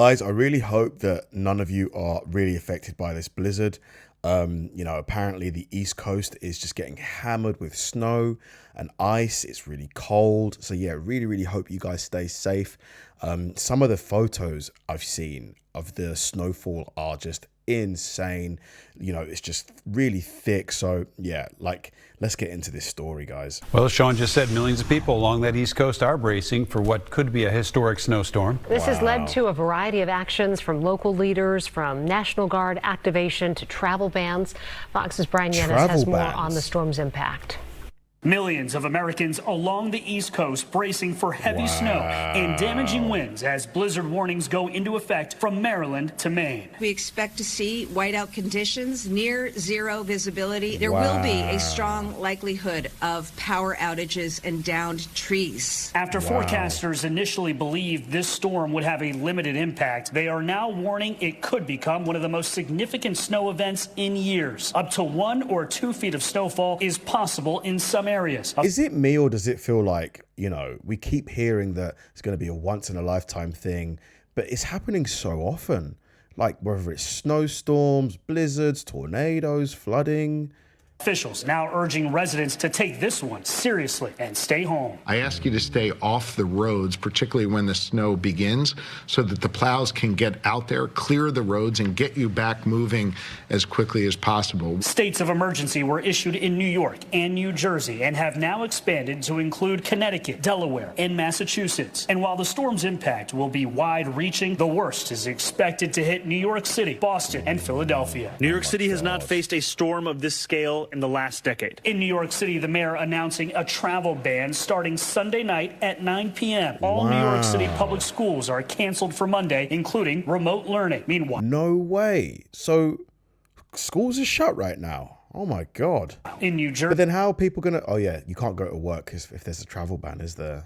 Guys, I really hope that none of you are really affected by this blizzard. You know, apparently the East Coast is just getting hammered with snow and ice. It's really cold. So yeah, really hope you guys stay safe. Some of the photos I've seen of the snowfall are just insane. You know, it's just really thick. So yeah, like, let's get into this story, guys. Well, as Sean just said, millions of people along that East Coast are bracing for what could be a historic snowstorm. This has led to a variety of actions from local leaders, from National Guard activation to travel bans. Fox's Brian Yanis has more on the storm's impact. Millions of Americans along the East Coast bracing for heavy snow and damaging winds as blizzard warnings go into effect from Maryland to Maine. We expect to see whiteout conditions, near zero visibility. There will be a strong likelihood of power outages and downed trees. After forecasters initially believed this storm would have a limited impact, they are now warning it could become one of the most significant snow events in years. Up to 1 or 2 feet of snowfall is possible in some areas. Is it me, or does it feel like, you know, we keep hearing that it's going to be a once in a lifetime thing, but it's happening so often, like whether it's snowstorms, blizzards, tornadoes, flooding. Officials now urging residents to take this one seriously and stay home. I ask you to stay off the roads, particularly when the snow begins, so that the plows can get out there, clear the roads, and get you back moving as quickly as possible. States of emergency were issued in New York and New Jersey and have now expanded to include Connecticut, Delaware, and Massachusetts. And while the storm's impact will be wide-reaching, the worst is expected to hit New York City, Boston, and Philadelphia. New York City has not faced a storm of this scale in the last decade. In New York City, the mayor announcing a travel ban starting Sunday night at 9 p.m. All New York City public schools are canceled for Monday, including remote learning. Meanwhile, no way. So schools are shut right now. Oh my God. In New Jersey. But then how are people gonna, oh yeah, you can't go to work if there's a travel ban, is there?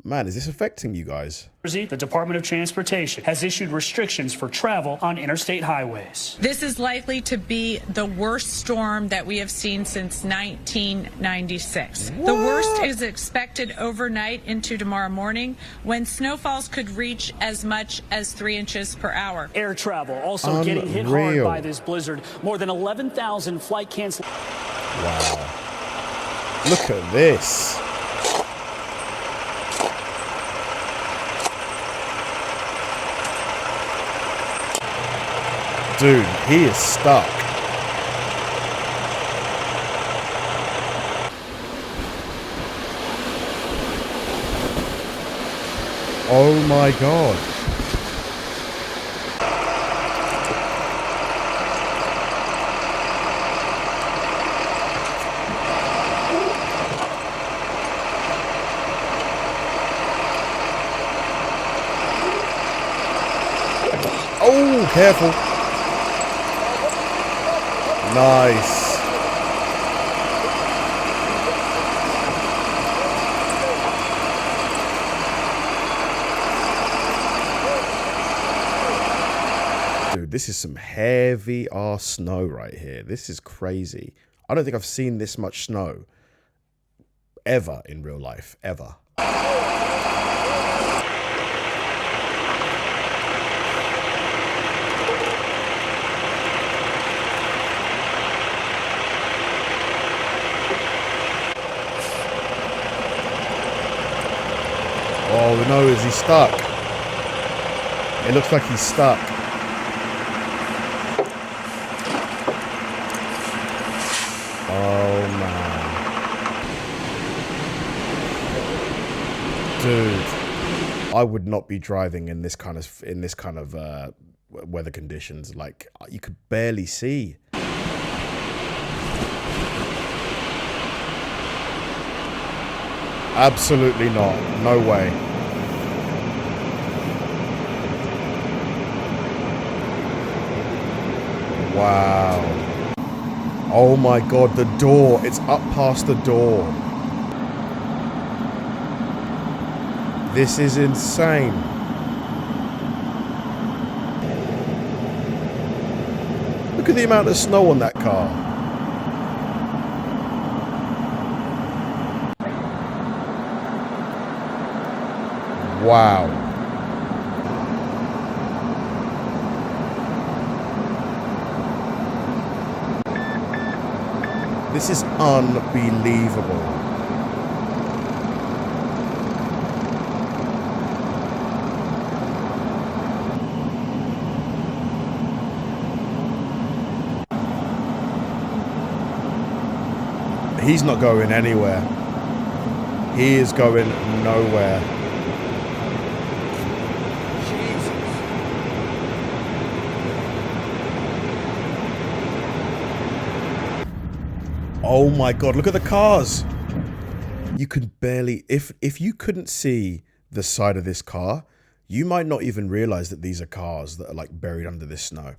Man, is this affecting you guys? The Department of Transportation has issued restrictions for travel on interstate highways. This is likely to be the worst storm that we have seen since 1996. What? The worst is expected overnight into tomorrow morning, when snowfalls could reach as much as 3 inches per hour. Air travel also getting hit hard by this blizzard. More than 11,000 flight cancellations. Wow. Look at this. Dude, he is stuck. Oh my God. Oh, careful. Nice. Dude, this is some heavy ass snow right here. This is crazy. I don't think I've seen this much snow ever in real life, ever. Oh no, is he stuck? It looks like he's stuck. Oh man. Dude, I would not be driving in this kind of weather conditions. Like, you could barely see. Absolutely not. No way. Wow. Oh my God, the door. It's up past the door. This is insane. Look at the amount of snow on that car. Wow. This is unbelievable. He's not going anywhere. He is going nowhere. Oh my God, look at the cars. You can barely, if you couldn't see the side of this car, you might not even realize that these are cars that are like buried under this snow.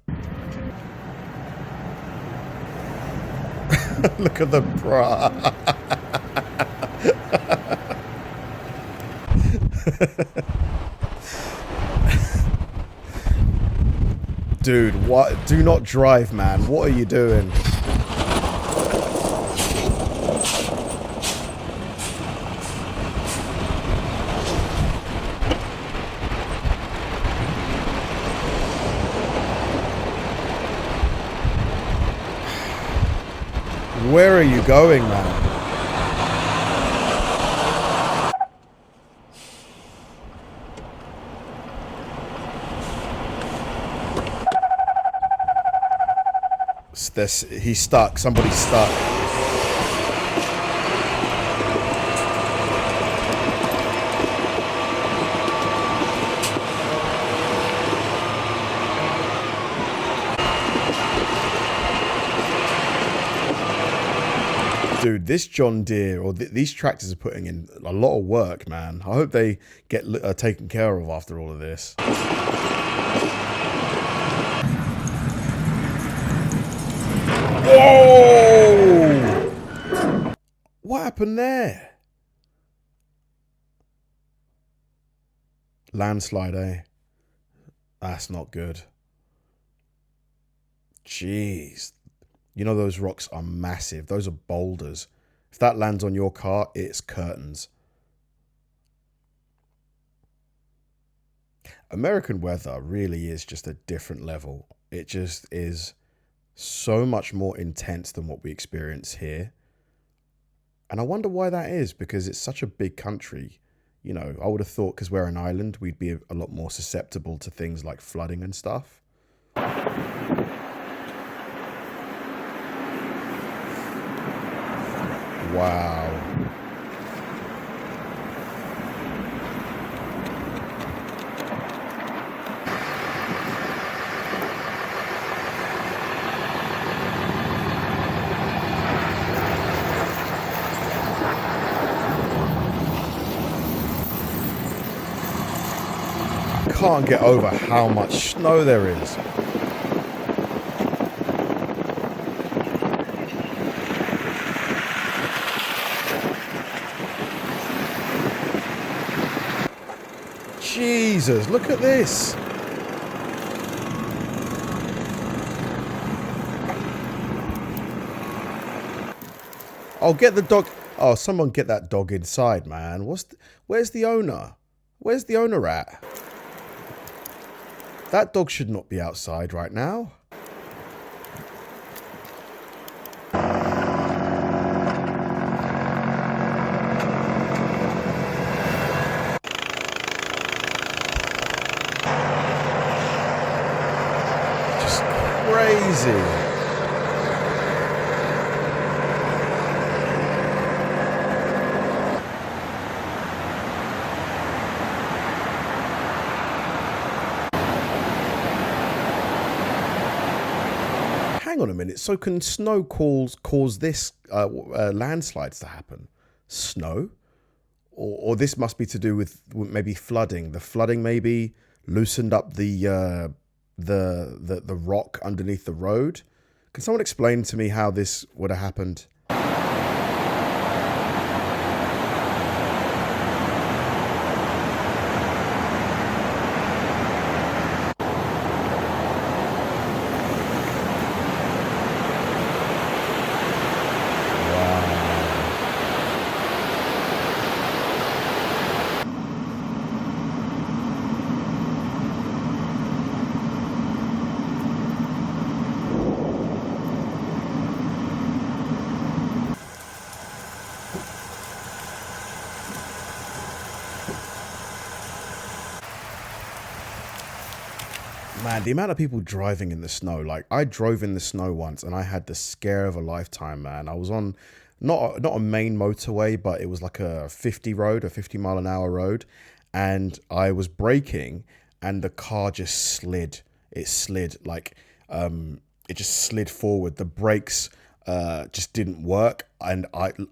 Look at the bra. Dude, what? Do not drive, man. What are you doing? Where are you going, man? He's stuck. Somebody's stuck. Dude, this John Deere or these tractors are putting in a lot of work, man. I hope they get taken care of after all of this. Whoa! What happened there? Landslide, eh? That's not good. Jeez. You know those rocks are massive. Those are boulders. If that lands on your car, it's curtains. American weather really is just a different level. It just is so much more intense than what we experience here. And I wonder why that is, because it's such a big country. You know, I would have thought because we're an island, we'd be a lot more susceptible to things like flooding and stuff. Wow. Can't get over how much snow there is. Jesus, look at this. Oh, get the dog. Oh, someone get that dog inside, man. Where's the owner? Where's the owner at? That dog should not be outside right now. Just crazy. Hang on a minute. So can snow cause this landslides to happen? Snow? Or this must be to do with maybe flooding. The flooding maybe loosened up the rock underneath the road. Can someone explain to me how this would have happened? Man, the amount of people driving in the snow. Like, I drove in the snow once and I had the scare of a lifetime, man. I was on not a main motorway, but it was like a 50 mile an hour road. And I was braking and the car just slid. It slid like, it just slid forward. The brakes just didn't work. And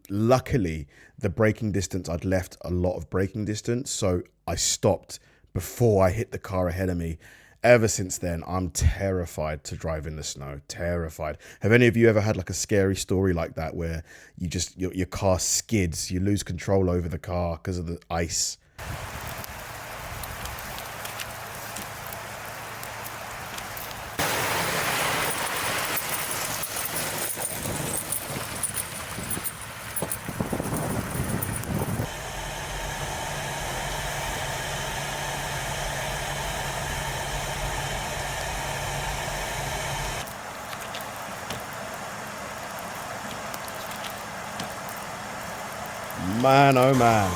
luckily, the braking distance, I'd left a lot of braking distance. So I stopped before I hit the car ahead of me. Ever since then, I'm terrified to drive in the snow. Terrified. Have any of you ever had like a scary story like that where you just your car skids, you lose control over the car because of the ice? Man, oh man.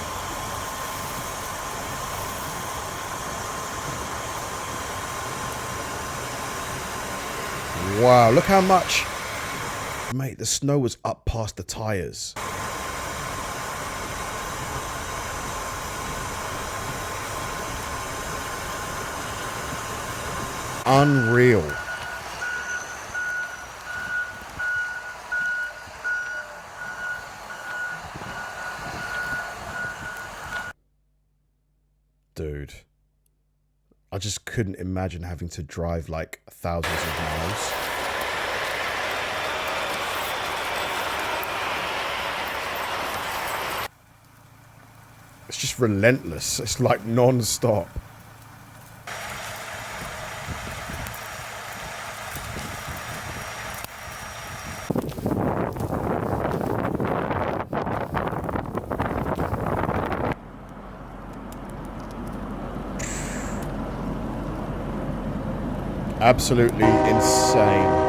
Wow, look how much. Mate, the snow was up past the tires. Unreal. Dude, I just couldn't imagine having to drive like thousands of miles. It's just relentless. It's like non-stop. Absolutely insane.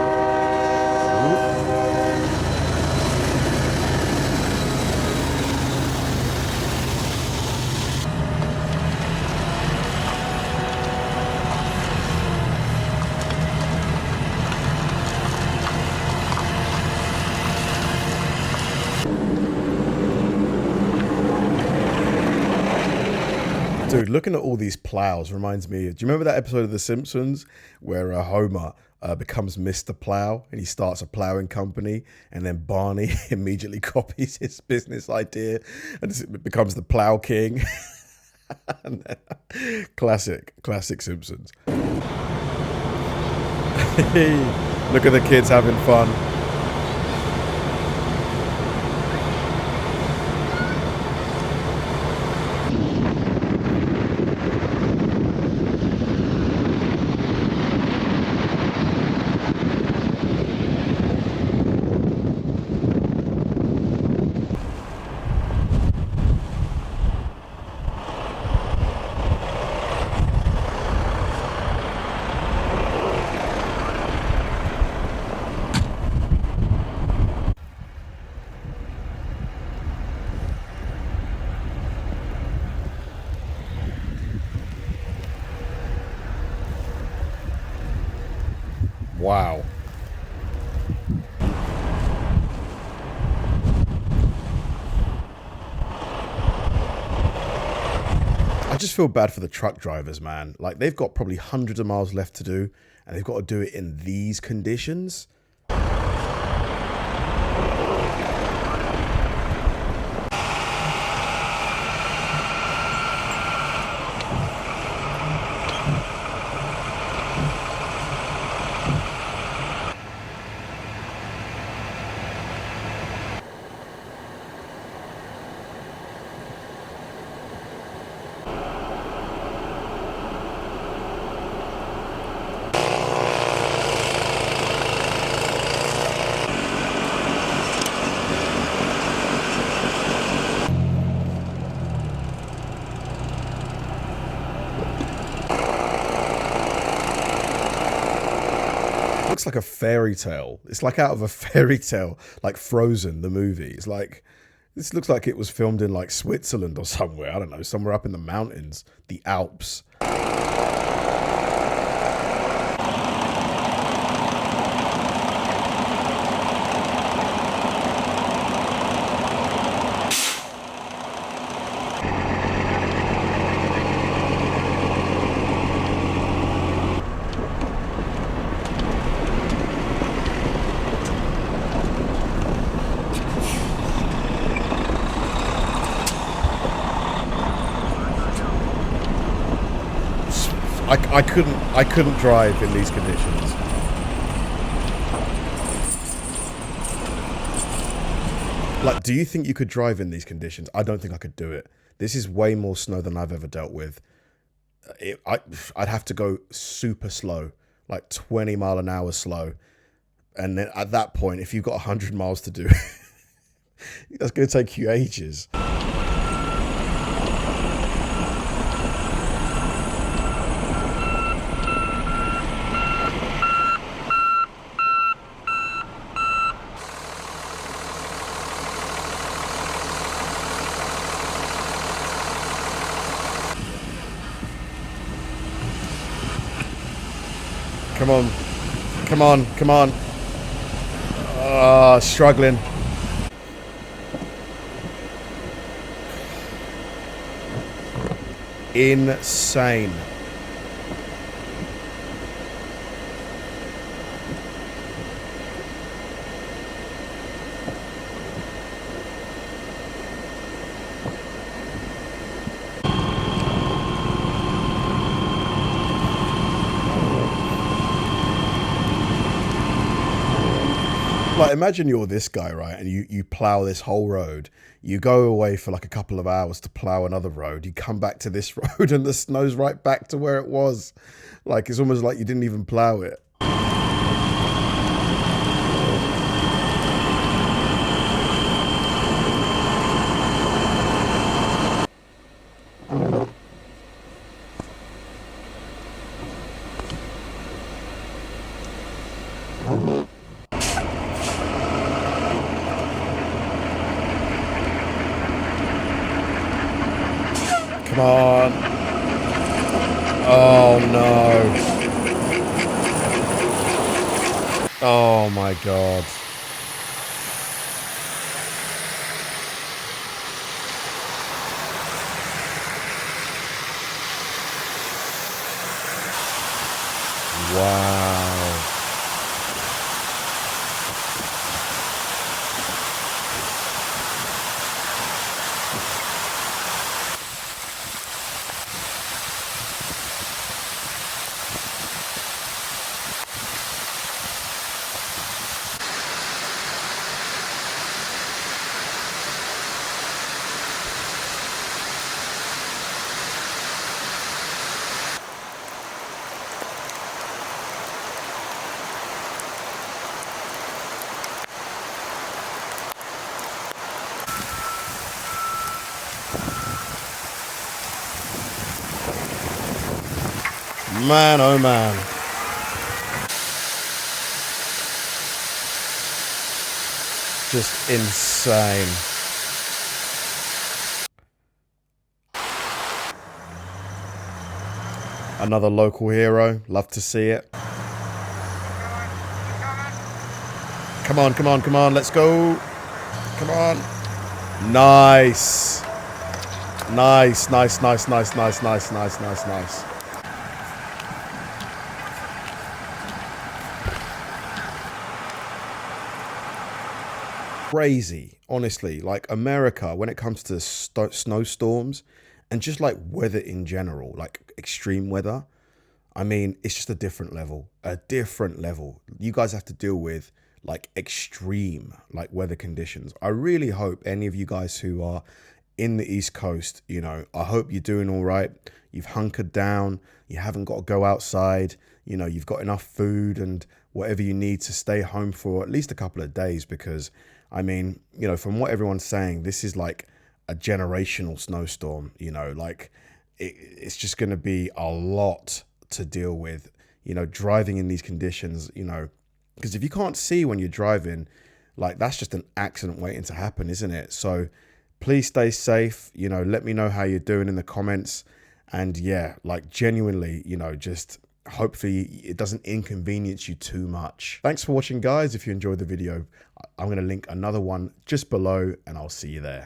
Dude, looking at all these plows reminds me, do you remember that episode of The Simpsons where Homer becomes Mr. Plow and he starts a plowing company, and then Barney immediately copies his business idea and it becomes the Plow King? Classic Simpsons. Look at the kids having fun. Wow. I just feel bad for the truck drivers, man. Like, they've got probably hundreds of miles left to do, and they've got to do it in these conditions. Looks like a fairy tale. It's like out of a fairy tale, like Frozen, the movie. It's like, this looks like it was filmed in like Switzerland or somewhere. I don't know, somewhere up in the mountains, the Alps. I couldn't drive in these conditions. Like, do you think you could drive in these conditions? I don't think I could do it. This is way more snow than I've ever dealt with. I'd have to go super slow, like 20 mile an hour slow. And then at that point, if you've got 100 miles to do, that's going to take you ages. Come on. Come on. Come on. Struggling. Insane. Like, imagine you're this guy, right? And you plow this whole road. You go away for like a couple of hours to plow another road. You come back to this road and the snow's right back to where it was. Like, it's almost like you didn't even plow it. Come on. Oh no. Oh my God. Wow. Man, oh man. Just insane. Another local hero. Love to see it. Come on, come on, come on. Let's go. Come on. Nice. Nice, nice, nice, nice, nice, nice, nice, nice, nice. Crazy, honestly. Like, America, when it comes to snowstorms and just like weather in general, like extreme weather, I mean, it's just a different level. You guys have to deal with like extreme like weather conditions. I really hope any of you guys who are in the East Coast, you know, I hope you're doing all right. You've hunkered down. You haven't got to go outside. You know, you've got enough food and whatever you need to stay home for at least a couple of days, because I mean, you know, from what everyone's saying, this is like a generational snowstorm, you know, like it's just going to be a lot to deal with, you know, driving in these conditions, you know, because if you can't see when you're driving, like that's just an accident waiting to happen, isn't it? So please stay safe, you know, let me know how you're doing in the comments. And yeah, like genuinely, you know, just hopefully it doesn't inconvenience you too much. Thanks for watching, guys. If you enjoyed the video, I'm going to link another one just below and I'll see you there.